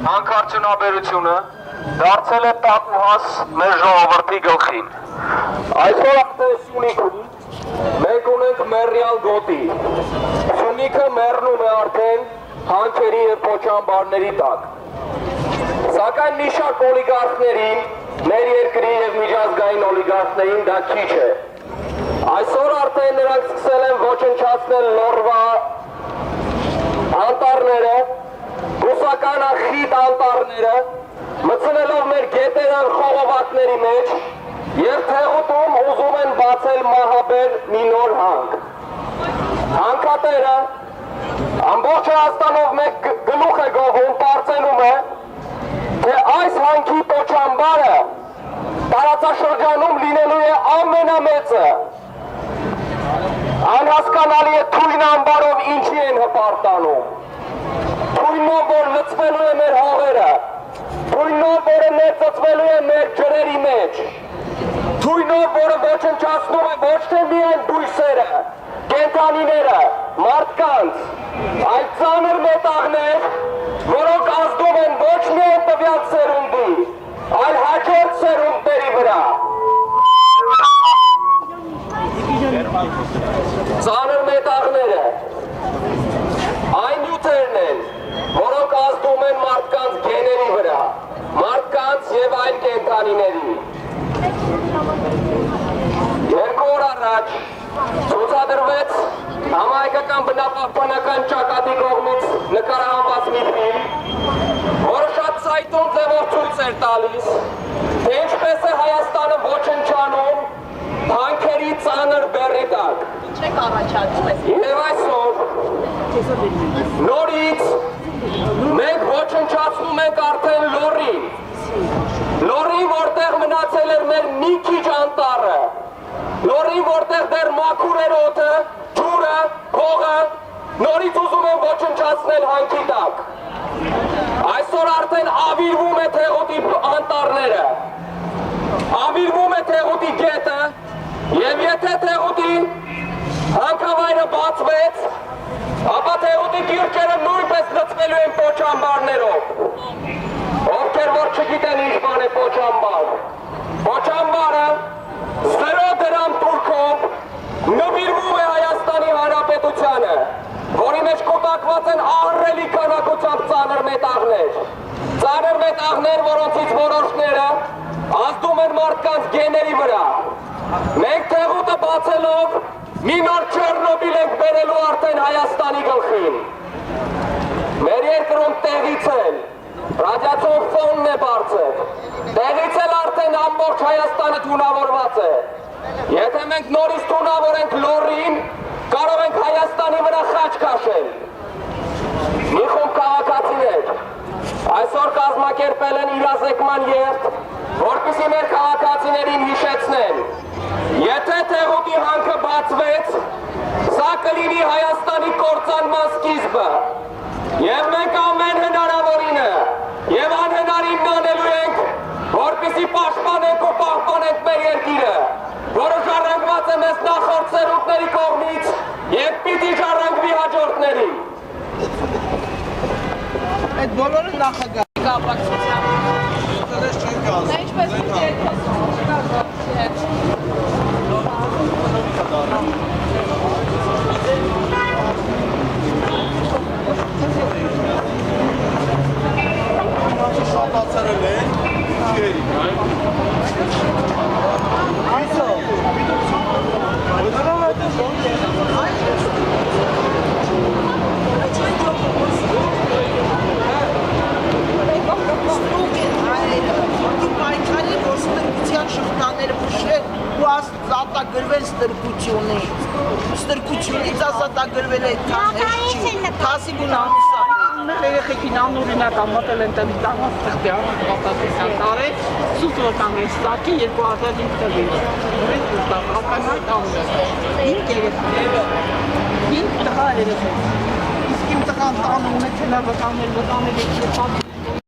հանքարդյունաբերությունը դարձել է տակուհաս մեր ժողովրդի գլխին։ Այսօր արդեն Սյունիքում մենք ունենք մեռյալ գոտի։ Սյունիքը մեռնում է արդեն հանքերի և փոչամբարների տակ։ Սակայն մի շարք օլիգարխներին, մեր երկրի և միջազգային օլիգարխներին դա քիչ է։ Այսօր արդեն նրանք սկսել են ոչնչացնել Լոռվա անտառները, բուսականախիտ անտառները, մտցնելով մեր գետերը խողովակների մեջ և Թեղուտում ուզում են բացել մահաբեր մի նոր հանք։ Հանքատերը ամբողջ Հայաստանով մեկ գլուխ է գովում, պարծենում է, թե այս հանքի պոչամբարը տարածաշրջանում լինելու է ամենամեծը։ Անհասկանալի է թույն ամբարով ինչի են հպարտանում։ Թույնով, որ լցվելու է մեր հողերը, թույնով, որը ներծծվելու է մեր ջրերի մեջ, թույնով, որը ոչնչացնում է ոչ թե միայն բույսերը, կենդանիները, մարդկանց, այլ ծանր մետաղներ, որոնք ազդում են ոչ միայն տվյալ սերունդի, այլ հաջորդ սերունդների վրա։ Ծանր մետաղները այն նյութերն են, որոնք ազդում են մարդկանց գեների վրա, մարդկանց և այլ կենդանիների։ 2 օր առաջ ցուցադրվեց Համահայկական բնապահպանական ճակատի կողմից նկարահանված մի ֆիլմ, որը շատ ցայտուն ձևով ցույց էր տալիս, թե ինչպես է Հայաստանը ոչնչանում հանքերի ծանր բեռի տակ։ Եվ այսօր նորից մենք ոչնչացնում ենք արդեն Լոռին, որտեղ մնացել էր մեր մի քիչ անտառը, Լոռին, որտեղ դեռ մաքուր էր օդը, ջուրը, հողը, նորից ուզում են ոչնչացնել հանքի տակ։ Այսօր արդեն ավիրվում է Թեղուտի անտառները, ավիրվում է Թեղուտի գետը, և եթե Թեղուտի հանքավայրը բացվեց, ապա Թեղուտի կիրճերը նույնպես լցվելու են պոչամբարներով։ Ովքեր որ չգիտեն ինչ բան է պոչամբար։ Պոչամբարը 0 դրամ տուրքով նվիրվում է Հայաստանի Հանրապետությանը, որի մեջ կուտակված են ահռելի քանակությամբ ծանր մետաղներ, որոնցից որոշները ազդում են մարդկանց գեների վրա։ Մենք Թեղուտը բացելով մի նոր Չեռնոբիլ ենք բերելու արդեն Հայաստանի գլխին։ Մեր երկրում տեղից էլ ռադիացիոն ֆոնն է բարձր, տեղից էլ արդեն ամբողջ Հայաստանը թունավորված է։ Եթե մենք նորից թունավորենք Լոռին, կարող ենք Հայաստանի վրա խաչ քաշել։ Մի խումբ քաղաքացիներ այսօր կազմակերպել են իրազեկման երթ, որպեսզի մեր քաղաքացիներին հիշեցնեն, եթե Թեղուտի հանքը բացվեց, սա կլինի Հայաստանի կործանման սկիզբը, և մենք ամեն հնարավորինը և անհնարինն անելու ենք, որպեսզի պաշտպանենք ու պահպանենք մեր երկիրը, որը ժառանգված է մեզ նախորդ սերունդների կողմից և պիտի ժառանգվի հաջորդներին։ Այդ բոլորը նախագահի կապակցությամբ։ Ինչպես պիտի Ստրկությունից ազատագրվել է այդքան հեշտ չի, թասիբուն ամուսապ։ Երեխեքին անօրինակ ամատել են տնի տանած տղդյան, պատասության տարեց, սուտ որ տանեց սակի 2005 տվից։ Նորից ուստավ, ականայ տանվեց։ 5 երեխեքները, 5 տղա երեխեք։ Իսկ իմ տղան տանը ունեցել է վտանել